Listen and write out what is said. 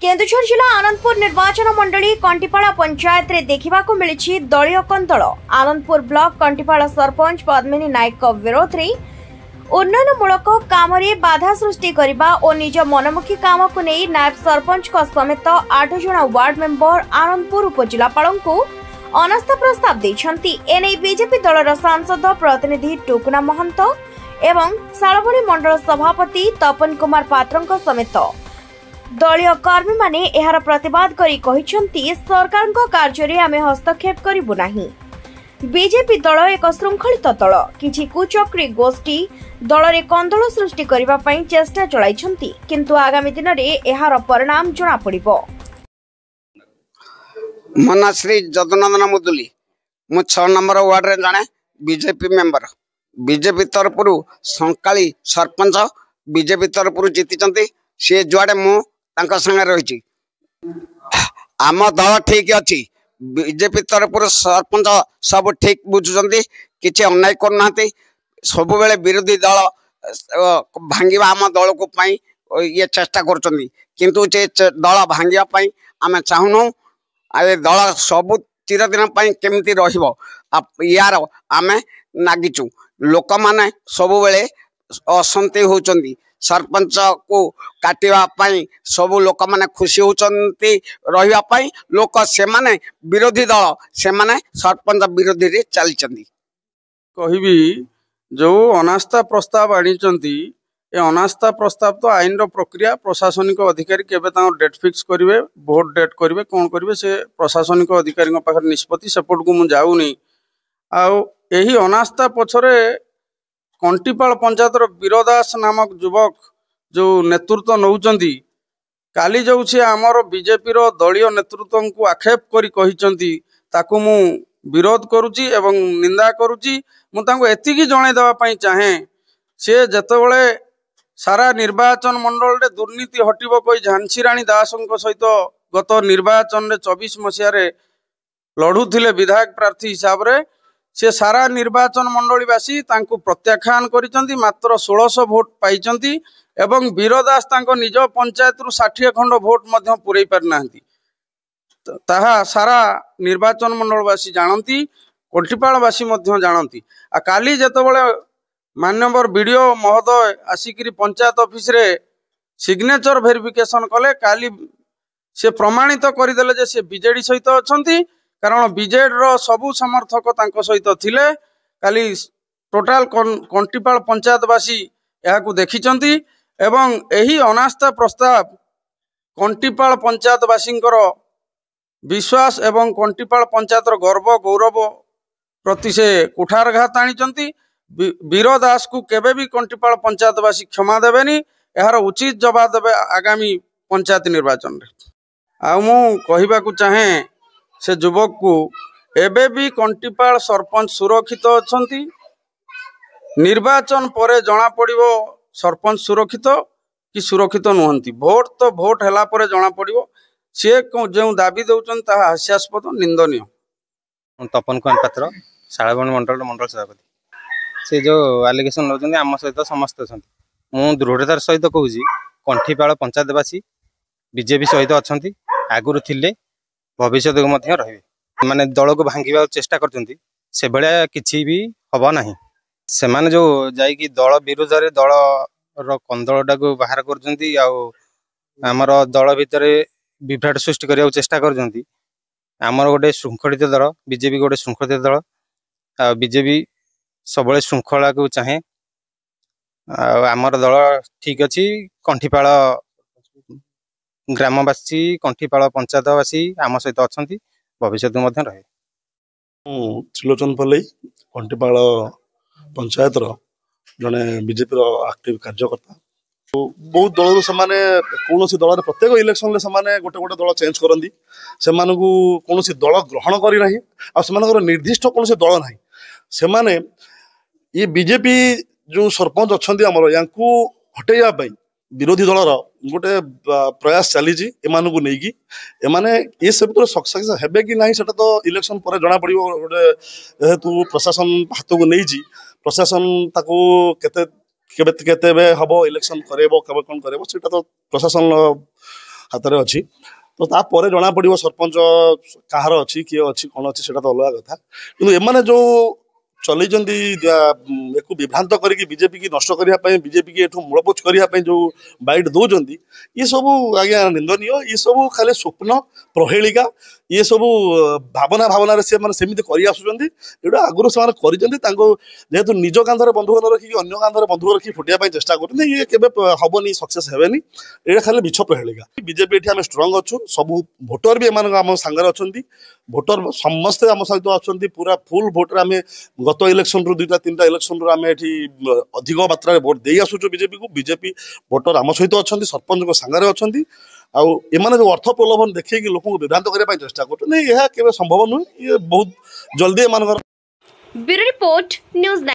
केन्दुझर जिला आनंदपुर निर्वाचन मंडली कंटीपाड़ा पंचायत रे देखा मिली दलीय कंदल। आनंदपुर ब्लॉक कंटीपाड़ा सरपंच पद्मिनी नायक विरोध में उन्नयनमूलक काम बाधा सृष्टि करने और निज मनमुखी काम को नहीं नायब सरपंच समेत 8 जन वार्ड मेंबर आनंदपुर उपजिलापाल को अनास्था प्रस्ताव देछंती। एने बीजेपी दलर सांसद प्रतिनिधि टुकुना महंत एवं सालबणी मंडल सभापति तपन कुमार पात्र समेत दलीय कर्मी माने एहार प्रतिवाद करी कहिसंती सरकार कार्य आमे हस्तक्षेप करिबु नाही। बीजेपी दल एक श्रृंखलित दल किछि कुचक्री गोष्ठी दल रे कंदल सृष्टि करिबा पई चेष्टा चलाइछंती, किंतु आगामी दिन रे एहार परिणाम जणा पड़िबो। मना श्री जगन्नाथ मुदुली मु 6 नंबर वार्ड रे जाने बीजेपी मेंबर। बीजेपी तरफरु संकाली सरपंच बीजेपी तरफरु जीतिचंती। सी जुआडे मु तांका संगे रहिछि। आम दल ठीक अच्छी। बीजेपी तरफरु सरपंच सब ठीक बुझुचंती, किछि अन्याय करनांती। सब बेले विरोधी दल भांगिबा आम दल को पई ये चेष्टा करचंती, किंतु जे दल भांगिबा पई आमे चाहुनु। आ दल सब चिरदिन पई केमिति रहिबो यार आमे नागिचु। लोक माने सब बेले असंति होचंती। सरपंच को काटिबा पई सब लोक माने खुशी होचंती रहिबा पई। लोक से माने विरोधी दल से माने सरपंच विरोधी रे चलचंती। कहबी जो अनास्था प्रस्ताव आनिचंती ए अनास्था प्रस्ताव तो आईन रो प्रक्रिया प्रशासनिक अधिकारी केबे ता डेट फिक्स करिवे, वोट डेट करिवे, कोन करिवे से प्रशासनिक अधिकारी पाखर निष्पत्ति सेपट को मु जाऊ नहीं। आ एही अनास्था पछरे कंटीपाल पंचायत वीरदास नामक युवक जो नेतृत्व नौचंती, काली जो से आमर बीजेपी रो दलीय नेतृत्व को आक्षेप करी कहिचंती ताकू मु विरोध करुची एवं निंदा करुची। मु तांको एतिकी जणाई देबा पई चाहे से जेतेबेले सारा निर्वाचन मंडल रे दुर्नीति हटिबो कोई झांसी रानी दासंक सहित गत निर्वाचन रे 24 मसिया रे लढुथिले विधायक प्रार्थी हिसाब रे से सारा निर्वाचन मंडलीवासी तांको प्रत्याख्यान करिसंती। मात्र 1600 भोट पाइचंती एवं वीरदास तांको निज पंचायत रु 60 खंड भोट मध्य पुरई पार नाहंती। ताहा सारा निर्वाचन मंडलवासी जानती, कोठीपालवासी मध्य जानती। आ काली जेतेबेले माननीय वीडियो महोदय आसिकरी पंचायत ऑफिस रे सिग्नेचर वेरिफिकेशन कले, काली से प्रमाणित करदेले जे से बीजेडी सहित अछंती। कारण बीजेडी रो सबु समर्थक तांको सहित थिले। काली टोटाल कंटीपाल पंचायतवासी याकू देखिचंती एवं एही अनास्था प्रस्ताव कंटीपाल पंचायतवासींकर विश्वास एवं कंटीपाल पंचायतर गर्व गौरव प्रति से कुठारघात आनिचंती। वीरदास को केबे भी कंटीपाल पंचायतवासी क्षमा देबेनी। यार उचित जवाब देबे आगामी पंचायत निर्वाचन रे। आ मु कहिबा को चाहे से युवक को एबे भी कंटीपाल सरपंच सुरक्षित अछंती। निर्वाचन परे जना पड़िबो सरपंच सुरक्षित कि सुरक्षित नुहंती। भोट तो भोट हला परे जना पड़िबो। से जो दाबी दउचन ता हास्यास्पद निंदनीय। तपन कुमार पात्र सालबणी मंडल मंडल सभापति। से जो आलिगेशन नौचंदी आम सहित समस्त अछंती। मु दृढ़तार सहित कहूची कंठीपाल पंचायतवासी बीजेपी सहित अछंती, आगुरु थिले, भविष्य मध्य रहिबे। माने दल को भांगिबा चेष्टा करचंती, से भलिया किछि भी हबो नाही। से माने जो जाई कि दल विरोध रे दल रो कंदलटा को बाहर करचंती। आ हमर दल भितरे विभ्राट सृष्टि करिया चेष्टा करचंती। हमर गोटे श्रृंखलित दल, बीजेपी गोटे श्रृंखलित दल। आ बीजेपी सबले श्रृंखला को चाहे। आमर दल ठीक अच्छी। कंठीपाल ग्रामवासी कंठीपाल पंचायतवासी आम सहित अच्छा, भविष्य मध्य रहे। त्रिलोचन पल्लई कंठीपाल पंचायत जड़े बीजेपी एक्टिव कार्यकर्ता। बहुत दल से कौन दल प्रत्येक इलेक्शन से गोटे गोटे दल चेंज करती। से कौन दल ग्रहण करना निर्दिष्ट कौन दल ना। से ये बीजेपी जो सरपंच अच्छा या हटेगा विरोधी दलर गोटे प्रयास चली ये सब सक्सेस हे कि ना से तो इलेक्शन पर जना पड़ो। गोटे जेहेतु प्रशासन हाथ को नहीं प्रशासन ताको केते हम इलेक्शन करेबो कब कौन करेबो सेटा तो प्रशासन ହାତରେ ଅଛି। ତ ତାପରେ ଜଣା ପଡିବ ସରପଞ୍ଚ କାହାର ଅଛି, କିଏ ଅଛି, କଣ ଅଛି, ସେଟା ତ ଅଲଗା କଥା। କିନ୍ତୁ ଏମାନେ ଯୋଉ ଚଲେଇଛନ୍ତି ୟାକୁ ବିଭ୍ରାନ୍ତ କରିକି ବିଜେପି କି ନଷ୍ଟ କରିବା ପାଇଁ, ବିଜେପି କି ଏଠୁ ମୂଳପୋଛ କରିବା ପାଇଁ ଯୋଉ ବାଇଟ୍ ଦଉଛନ୍ତି, ଇଏ ସବୁ ଆଜ୍ଞା ନିନ୍ଦନୀୟ। ଇଏ ସବୁ ଖାଲି ସ୍ୱପ୍ନ, ପ୍ରହେଳିକା, ଇଏ ସବୁ ଭାବନାରେ ସେମାନେ ସେମିତି କରି ଆସୁଛନ୍ତି। ଏଗୁଡ଼ା ଆଗରୁ ସେମାନେ କରିଛନ୍ତି। ତାଙ୍କୁ ଯେହେତୁ ନିଜ କାନ୍ଧରେ ବନ୍ଧୁକ ନ ରଖିକି ଅନ୍ୟ କାନ୍ଧରେ ବନ୍ଧୁକ ରଖିକି ଫୁଟିବା ପାଇଁ ଚେଷ୍ଟା କରୁଛନ୍ତି, ଇଏ କେବେ ହବନି, ସକ୍ସେସ୍ ହେବେନି। ଏଇଟା ଖାଲି ମିଛ ପ୍ରହେଳିକା। ବିଜେପି ଏଠି ଆମେ ଷ୍ଟ୍ରଙ୍ଗ ଅଛୁ, ସବୁ ଭୋଟର ବି ଏମାନଙ୍କ ଆମ ସାଙ୍ଗରେ ଅଛନ୍ତି। ଭୋଟର ସମସ୍ତେ ଆମ ସହିତ ଅଛନ୍ତି, ପୁରା ଫୁଲ୍ ଭୋଟରେ ଆମେ ଗତ ଇଲେକ୍ସନରୁ 2-3ଟା ଇଲେକ୍ସନରୁ ଆମେ ଏଠି ଅଧିକ ମାତ୍ରାରେ ଭୋଟ ଦେଇ ଆସୁଛୁ ବିଜେପିକୁ। ବିଜେପି ଭୋଟର ଆମ ସହିତ ଅଛନ୍ତି, ସରପଞ୍ଚଙ୍କ ସାଙ୍ଗରେ ଅଛନ୍ତି। ଆଉ ଏମାନେ ଯୋଉ ଅର୍ଥ ପ୍ରଲୋଭନ ଦେଖେଇକି ଲୋକଙ୍କୁ ବିଭ୍ରାନ୍ତ କରିବା ପାଇଁ ଚେଷ୍ଟା କରୁଛନ୍ତି, ଏହା କେବେ ସମ୍ଭବ ନୁହେଁ। ଇଏ ବହୁତ ଜଲ୍ଦି ଏମାନଙ୍କର ବ୍ୟୁରୋ ରିପୋର୍ଟ ନ୍ୟୁଜ।